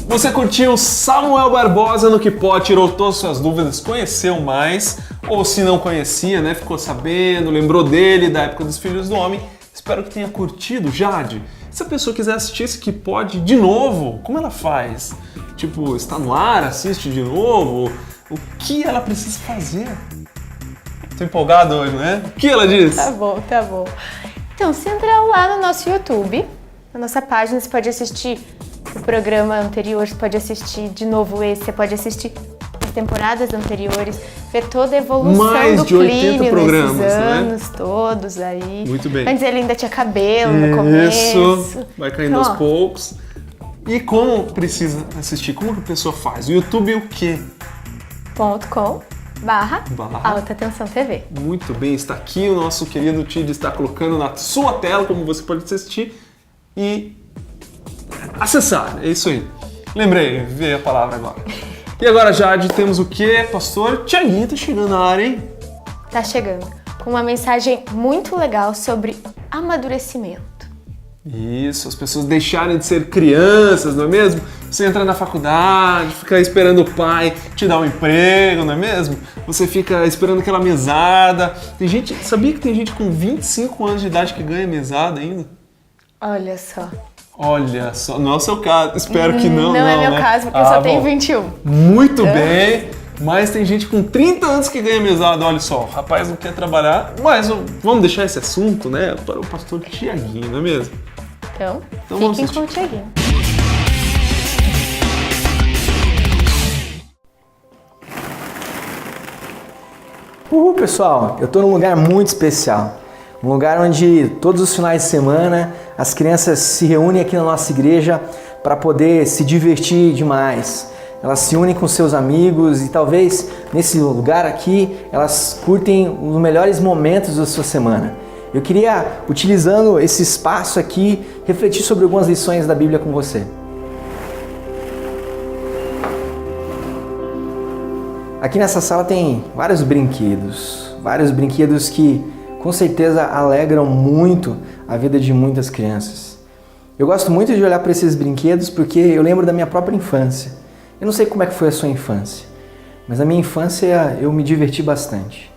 Você curtiu Samuel Barbosa no Que Pode, tirou todas as suas dúvidas, conheceu mais, ou se não conhecia, né, ficou sabendo, lembrou dele da época dos Filhos do Homem. Espero que tenha curtido. Jade, se a pessoa quiser assistir esse Que Pode de novo, como ela faz? Tipo, está no ar, assiste de novo? O que ela precisa fazer? Tô empolgado hoje, né? O que ela diz? Tá bom, tá bom. Então, você entra lá no nosso YouTube, na nossa página, você pode assistir o programa anterior, você pode assistir de novo esse, você pode assistir as temporadas anteriores, ver toda a evolução Mais do de 80 Plínio programas, nesses né? anos todos aí. Muito bem. Antes ele ainda tinha cabelo no começo. Isso, vai caindo Então, aos ó, poucos. E como precisa assistir? Como que a pessoa faz? O YouTube o quê? .com/Alta Tensão TV. Muito bem, está aqui o nosso querido Tid, está colocando na sua tela como você pode assistir e acessar, é isso aí. Lembrei, veio a palavra agora. E agora, Jade, temos o quê? Pastor Tiaguinho tá chegando na área, hein? Tá chegando com uma mensagem muito legal sobre amadurecimento. Isso, as pessoas deixarem de ser crianças, não é mesmo? Você entra na faculdade, fica esperando o pai te dar um emprego, não é mesmo? Você fica esperando aquela mesada. Tem gente, sabia que tem gente com 25 anos de idade que ganha mesada ainda? Olha só. Olha só, não é o seu caso, espero que não. Não é meu né? caso, porque eu só tenho bom. 21. Muito bem, mas tem gente com 30 anos que ganha mesada, olha só, o rapaz não quer trabalhar, mas vamos deixar esse assunto, né, para o pastor Tiaguinho, não é mesmo? Então vamos fiquem com assistir. o Tiaguinho. Pessoal, eu estou num lugar muito especial, um lugar onde todos os finais de semana as crianças se reúnem aqui na nossa igreja para poder se divertir demais. Elas se unem com seus amigos e talvez nesse lugar aqui elas curtem os melhores momentos da sua semana. Eu queria, utilizando esse espaço aqui, refletir sobre algumas lições da Bíblia com você. Aqui nessa sala tem vários brinquedos que com certeza alegram muito a vida de muitas crianças. Eu gosto muito de olhar para esses brinquedos porque eu lembro da minha própria infância. Eu não sei como é que foi a sua infância, mas na minha infância eu me diverti bastante.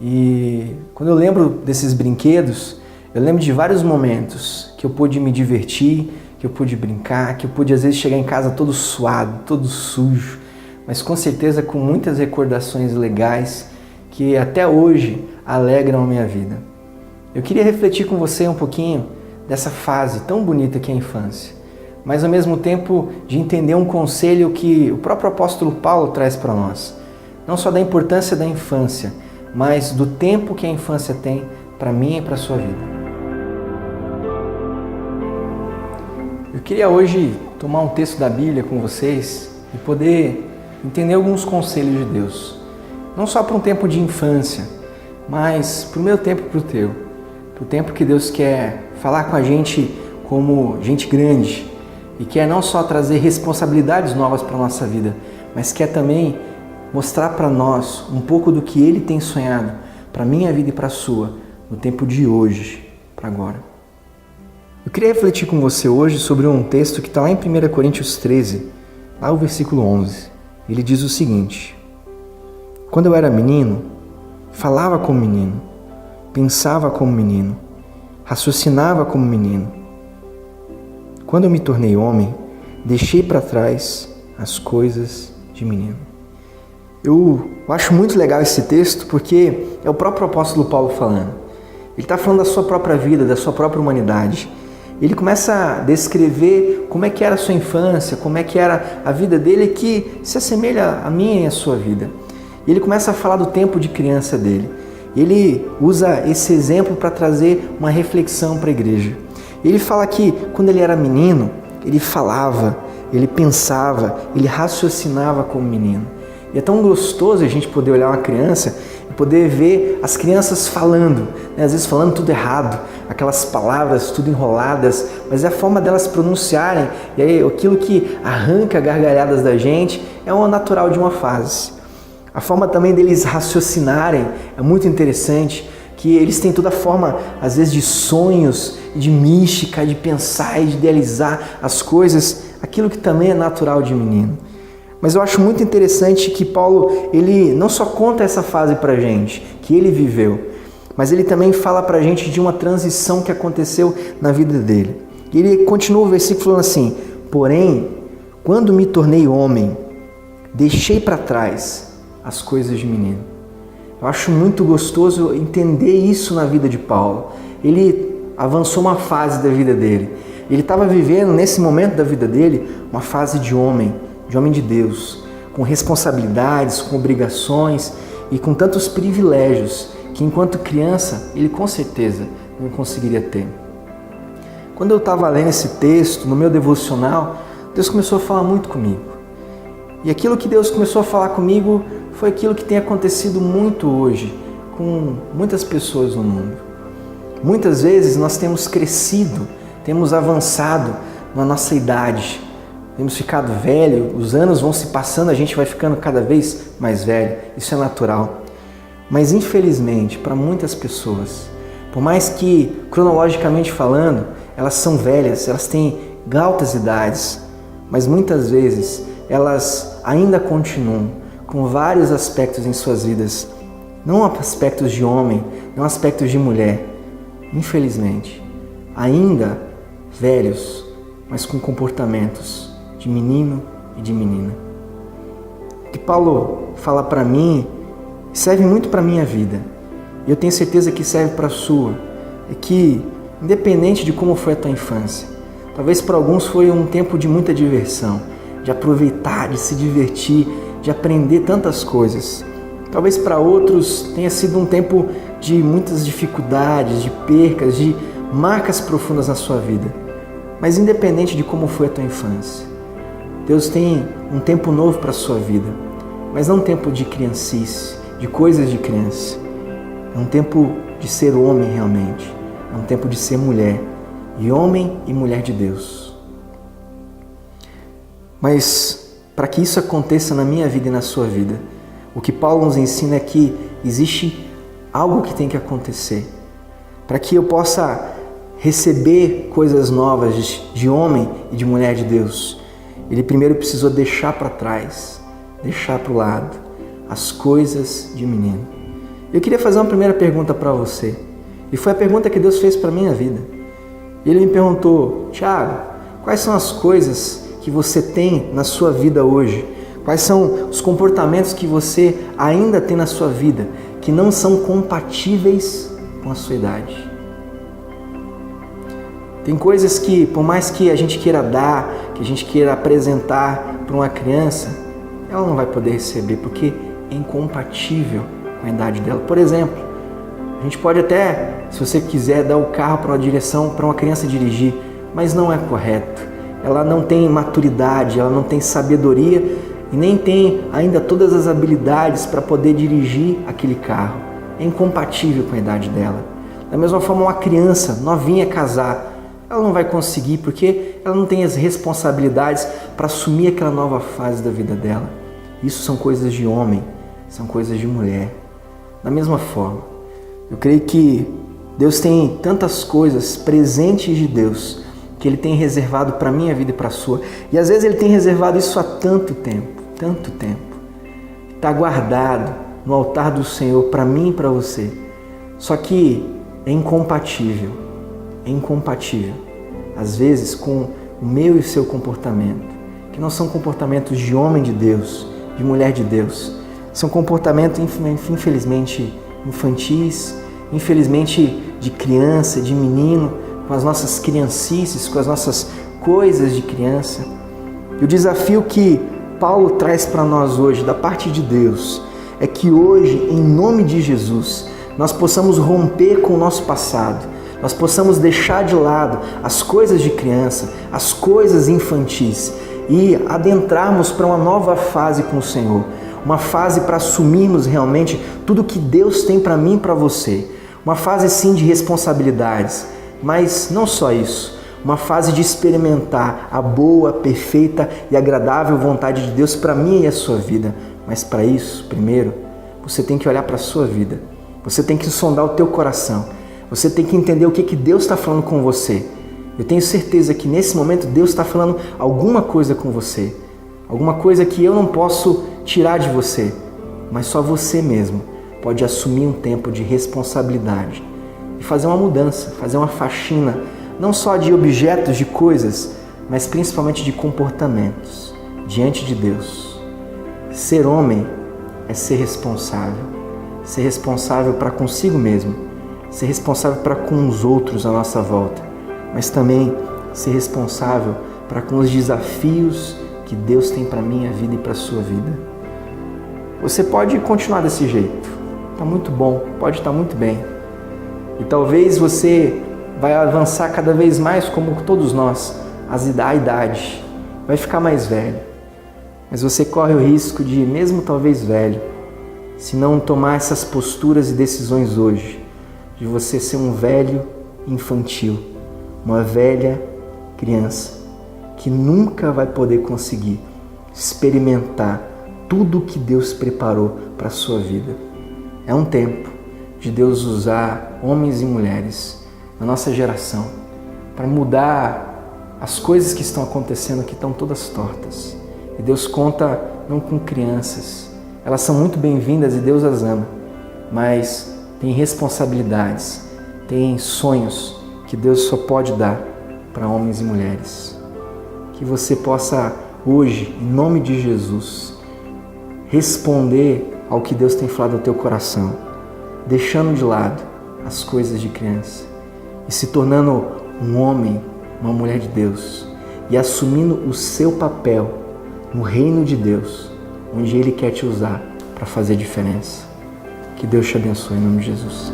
E quando eu lembro desses brinquedos, eu lembro de vários momentos que eu pude me divertir, que eu pude brincar, que eu pude às vezes chegar em casa todo suado, todo sujo, mas com certeza com muitas recordações legais que até hoje alegram a minha vida. Eu queria refletir com você um pouquinho dessa fase tão bonita que é a infância, mas ao mesmo tempo de entender um conselho que o próprio apóstolo Paulo traz para nós, não só da importância da infância, mas do tempo que a infância tem para mim e para a sua vida. Eu queria hoje tomar um texto da Bíblia com vocês e poder entender alguns conselhos de Deus, não só para um tempo de infância, mas para o meu tempo e para o teu, para o tempo que Deus quer falar com a gente como gente grande e quer não só trazer responsabilidades novas para a nossa vida, mas quer também mostrar para nós um pouco do que Ele tem sonhado para a minha vida e para a sua, no tempo de hoje, para agora. Eu queria refletir com você hoje sobre um texto que está lá em 1 Coríntios 13, lá o versículo 11. Ele diz o seguinte: quando eu era menino, falava como menino, pensava como menino, raciocinava como menino. Quando eu me tornei homem, deixei para trás as coisas de menino. Eu acho muito legal esse texto porque é o próprio apóstolo Paulo falando. Ele está falando da sua própria vida, da sua própria humanidade. Ele começa a descrever como é que era a sua infância, como é que era a vida dele que se assemelha à minha e à sua vida. E ele começa a falar do tempo de criança dele. Ele usa esse exemplo para trazer uma reflexão para a igreja. Ele fala que quando ele era menino, ele falava, ele pensava, ele raciocinava como menino. E é tão gostoso a gente poder olhar uma criança e poder ver as crianças falando, né? Às vezes falando tudo errado, aquelas palavras tudo enroladas, mas é a forma delas pronunciarem, e aí aquilo que arranca gargalhadas da gente é o natural de uma fase. A forma também deles raciocinarem é muito interessante, que eles têm toda a forma, às vezes, de sonhos, de mística, de pensar e de idealizar as coisas aquilo que também é natural de menino. Mas eu acho muito interessante que Paulo, ele não só conta essa fase pra gente, que ele viveu, mas ele também fala pra gente de uma transição que aconteceu na vida dele. E ele continua o versículo falando assim: porém, quando me tornei homem, deixei para trás as coisas de menino. Eu acho muito gostoso entender isso na vida de Paulo. Ele avançou uma fase da vida dele. Ele estava vivendo, nesse momento da vida dele, uma fase de homem de Deus, com responsabilidades, com obrigações e com tantos privilégios que, enquanto criança, ele com certeza não conseguiria ter. Quando eu estava lendo esse texto, no meu devocional, Deus começou a falar muito comigo. E aquilo que Deus começou a falar comigo foi aquilo que tem acontecido muito hoje com muitas pessoas no mundo. Muitas vezes nós temos crescido, temos avançado na nossa idade, temos ficado velho, os anos vão se passando, a gente vai ficando cada vez mais velho, isso é natural. Mas infelizmente, para muitas pessoas, por mais que cronologicamente falando, elas são velhas, elas têm altas idades, mas muitas vezes elas ainda continuam com vários aspectos em suas vidas, não aspectos de homem, não aspectos de mulher, infelizmente, ainda velhos, mas com comportamentos de menino e de menina. O que Paulo fala para mim serve muito para a minha vida, e eu tenho certeza que serve para a sua, é que, independente de como foi a tua infância, talvez para alguns foi um tempo de muita diversão, de aproveitar, de se divertir, de aprender tantas coisas. Talvez para outros tenha sido um tempo de muitas dificuldades, de percas, de marcas profundas na sua vida. Mas independente de como foi a tua infância, Deus tem um tempo novo para a sua vida, mas não um tempo de criancice, de coisas de criança. É um tempo de ser homem realmente, é um tempo de ser mulher, e homem e mulher de Deus. Mas para que isso aconteça na minha vida e na sua vida, o que Paulo nos ensina é que existe algo que tem que acontecer. Para que eu possa receber coisas novas de homem e de mulher de Deus, ele primeiro precisou deixar para trás, deixar para o lado as coisas de menino. Eu queria fazer uma primeira pergunta para você, e foi a pergunta que Deus fez para a minha vida. Ele me perguntou: Thiago, quais são as coisas que você tem na sua vida hoje? Quais são os comportamentos que você ainda tem na sua vida que não são compatíveis com a sua idade? Tem coisas que, por mais que a gente queira dar, que a gente queira apresentar para uma criança, ela não vai poder receber porque é incompatível com a idade dela. Por exemplo, a gente pode até, se você quiser, dar o carro para uma direção para uma criança dirigir, mas não é correto. Ela não tem maturidade, ela não tem sabedoria e nem tem ainda todas as habilidades para poder dirigir aquele carro. É incompatível com a idade dela. Da mesma forma, uma criança novinha casar, ela não vai conseguir porque ela não tem as responsabilidades para assumir aquela nova fase da vida dela. Isso são coisas de homem, são coisas de mulher. Da mesma forma, eu creio que Deus tem tantas coisas presentes de Deus que Ele tem reservado para a minha vida e para a sua. E às vezes Ele tem reservado isso há tanto tempo. Está guardado no altar do Senhor para mim e para você. Só que é incompatível, às vezes, com o meu e o seu comportamento, que não são comportamentos de homem de Deus, de mulher de Deus. São comportamentos, infelizmente, infantis, infelizmente de criança, de menino, com as nossas criancices, com as nossas coisas de criança. E o desafio que Paulo traz para nós hoje, da parte de Deus, é que hoje, em nome de Jesus, nós possamos romper com o nosso passado, nós possamos deixar de lado as coisas de criança, as coisas infantis e adentrarmos para uma nova fase com o Senhor, uma fase para assumirmos realmente tudo que Deus tem para mim e para você, uma fase sim de responsabilidades, mas não só isso, uma fase de experimentar a boa, perfeita e agradável vontade de Deus para mim e a sua vida. Mas para isso, primeiro, você tem que olhar para a sua vida, você tem que sondar o teu coração, você tem que entender o que Deus está falando com você. Eu tenho certeza que nesse momento Deus está falando alguma coisa com você, alguma coisa que eu não posso tirar de você, mas só você mesmo pode assumir um tempo de responsabilidade e fazer uma mudança, fazer uma faxina, não só de objetos, de coisas, mas principalmente de comportamentos diante de Deus. Ser homem é ser responsável para consigo mesmo, ser responsável para com os outros à nossa volta, mas também ser responsável para com os desafios que Deus tem para a minha vida e para a sua vida. Você pode continuar desse jeito, está muito bom, pode estar muito bem. E talvez você vai avançar cada vez mais, como todos nós, a idade, vai ficar mais velho. Mas você corre o risco de, mesmo talvez velho, se não tomar essas posturas e decisões hoje, de você ser um velho infantil, uma velha criança, que nunca vai poder conseguir experimentar tudo o que Deus preparou para a sua vida. É um tempo de Deus usar homens e mulheres na nossa geração para mudar as coisas que estão acontecendo, que estão todas tortas. E Deus conta não com crianças, elas são muito bem-vindas e Deus as ama, mas tem responsabilidades, tem sonhos que Deus só pode dar para homens e mulheres. Que você possa hoje, em nome de Jesus, responder ao que Deus tem falado ao teu coração, deixando de lado as coisas de criança e se tornando um homem, uma mulher de Deus e assumindo o seu papel no reino de Deus, onde Ele quer te usar para fazer diferença. Que Deus te abençoe em nome de Jesus.